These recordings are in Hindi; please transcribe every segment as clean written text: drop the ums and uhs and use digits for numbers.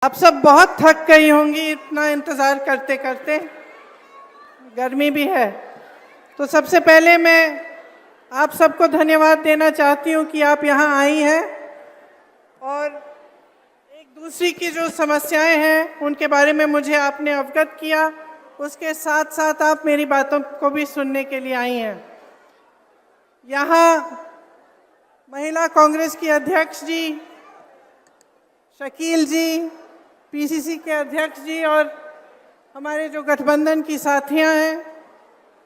आप सब बहुत थक गई होंगी इतना इंतज़ार करते करते, गर्मी भी है। तो सबसे पहले मैं आप सबको धन्यवाद देना चाहती हूँ कि आप यहाँ आई हैं और एक दूसरी की जो समस्याएं हैं उनके बारे में मुझे आपने अवगत किया, उसके साथ साथ आप मेरी बातों को भी सुनने के लिए आई हैं। यहाँ महिला कांग्रेस की अध्यक्ष जी, शकील जी, पीसीसी के अध्यक्ष जी और हमारे जो गठबंधन की साथियां हैं,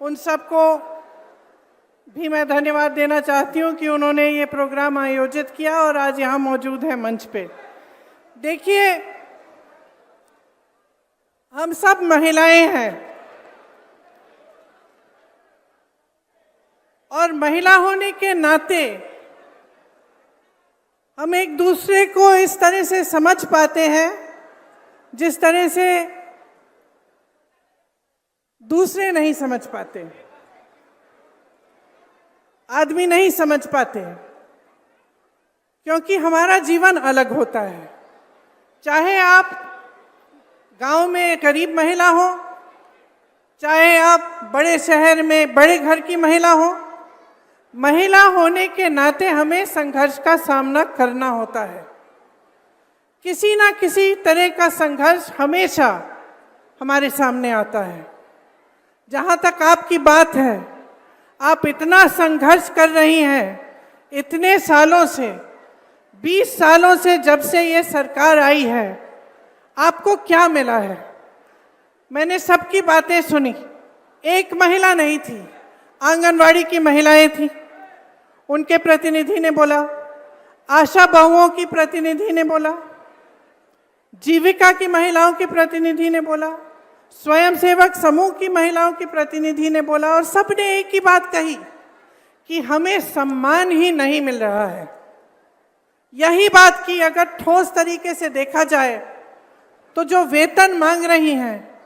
उन सबको भी मैं धन्यवाद देना चाहती हूं कि उन्होंने ये प्रोग्राम आयोजित किया और आज यहाँ मौजूद है मंच पे। देखिए, हम सब महिलाएं हैं और महिला होने के नाते हम एक दूसरे को इस तरह से समझ पाते हैं जिस तरह से दूसरे नहीं समझ पाते, आदमी नहीं समझ पाते, क्योंकि हमारा जीवन अलग होता है। चाहे आप गांव में गरीब महिला हो, चाहे आप बड़े शहर में बड़े घर की महिला हो, महिला होने के नाते हमें संघर्ष का सामना करना होता है। किसी ना किसी तरह का संघर्ष हमेशा हमारे सामने आता है। जहाँ तक आपकी बात है, आप इतना संघर्ष कर रही हैं इतने सालों से, 20 सालों से, जब से ये सरकार आई है, आपको क्या मिला है? मैंने सबकी बातें सुनी। एक महिला नहीं थी, आंगनवाड़ी की महिलाएं थी, उनके प्रतिनिधि ने बोला, आशा बहुओं की प्रतिनिधि ने बोला, जीविका की महिलाओं के प्रतिनिधि ने बोला, स्वयंसेवक समूह की महिलाओं की प्रतिनिधि ने बोला, और सबने एक ही बात कही कि हमें सम्मान ही नहीं मिल रहा है। यही बात की अगर ठोस तरीके से देखा जाए तो जो वेतन मांग रही हैं,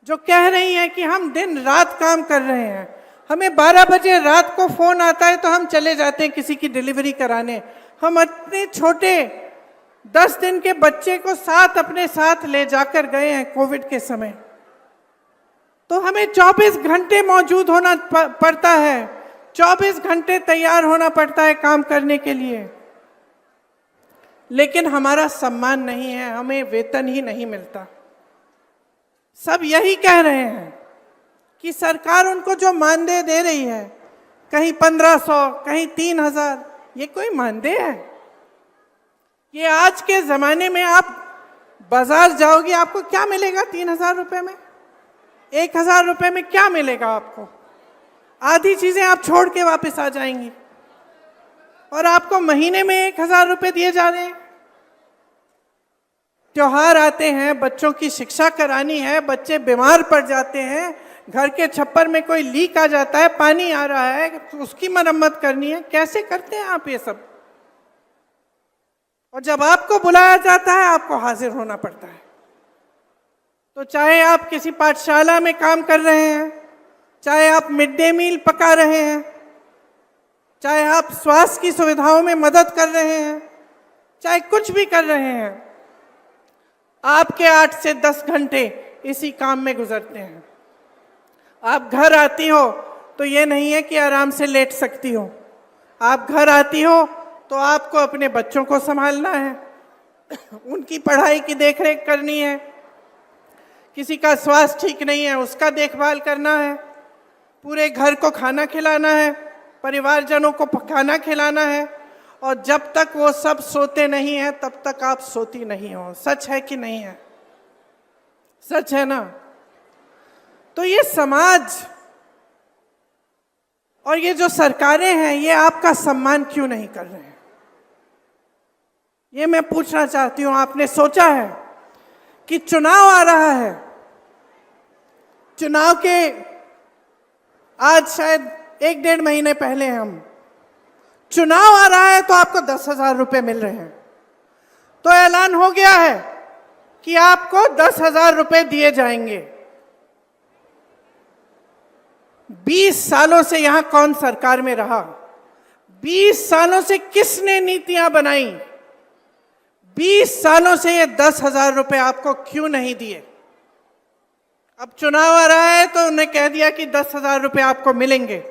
जो कह रही हैं कि हम दिन रात काम कर रहे हैं, हमें 12 बजे रात को फोन आता है तो हम चले जाते हैं किसी की डिलीवरी कराने, हम इतने छोटे 10 दिन के बच्चे को साथ अपने साथ ले जाकर गए हैं कोविड के समय, तो हमें 24 घंटे मौजूद होना पड़ता है, 24 घंटे तैयार होना पड़ता है काम करने के लिए, लेकिन हमारा सम्मान नहीं है, हमें वेतन ही नहीं मिलता। सब यही कह रहे हैं कि सरकार उनको जो मानदेय दे रही है, कहीं 1500, कहीं 3000, ये कोई मानदेय है? ये आज के ज़माने में आप बाजार जाओगे, आपको क्या मिलेगा 3000 रुपये में? 1000 रुपये में क्या मिलेगा आपको? आधी चीज़ें आप छोड़ के वापस आ जाएंगी और आपको महीने में 1000 रुपये दिए जा रहे हैं। त्योहार आते हैं, बच्चों की शिक्षा करानी है, बच्चे बीमार पड़ जाते हैं, घर के छप्पर में कोई लीक आ जाता है, पानी आ रहा है, उसकी मरम्मत करनी है। कैसे करते हैं आप ये सब? और जब आपको बुलाया जाता है, आपको हाजिर होना पड़ता है। तो चाहे आप किसी पाठशाला में काम कर रहे हैं, चाहे आप मिड डे मील पका रहे हैं, चाहे आप स्वास्थ्य की सुविधाओं में मदद कर रहे हैं, चाहे कुछ भी कर रहे हैं, आपके 8 से 10 घंटे इसी काम में गुजरते हैं। आप घर आती हो तो ये नहीं है कि आराम से लेट सकती हो। आप घर आती हो तो आपको अपने बच्चों को संभालना है, उनकी पढ़ाई की देखरेख करनी है, किसी का स्वास्थ्य ठीक नहीं है उसका देखभाल करना है, पूरे घर को खाना खिलाना है, परिवारजनों को खाना खिलाना है, और जब तक वो सब सोते नहीं हैं तब तक आप सोती नहीं हो। सच है कि नहीं है? सच है ना? तो ये समाज और ये जो सरकारें हैं, ये आपका सम्मान क्यों नहीं कर रहे हैं? ये मैं पूछना चाहती हूँ। आपने सोचा है कि चुनाव आ रहा है, चुनाव के आज शायद 1-1.5 महीने पहले हम, चुनाव आ रहा है तो आपको 10,000 रुपये मिल रहे हैं, तो ऐलान हो गया है कि आपको 10,000 रुपये दिए जाएंगे। 20 सालों से यहां कौन सरकार में रहा? 20 सालों से किसने नीतियां बनाई? 20 सालों से ये 10,000 रुपए आपको क्यों नहीं दिए? अब चुनाव आ रहा है तो उन्हें कह दिया कि 10,000 रुपए आपको मिलेंगे।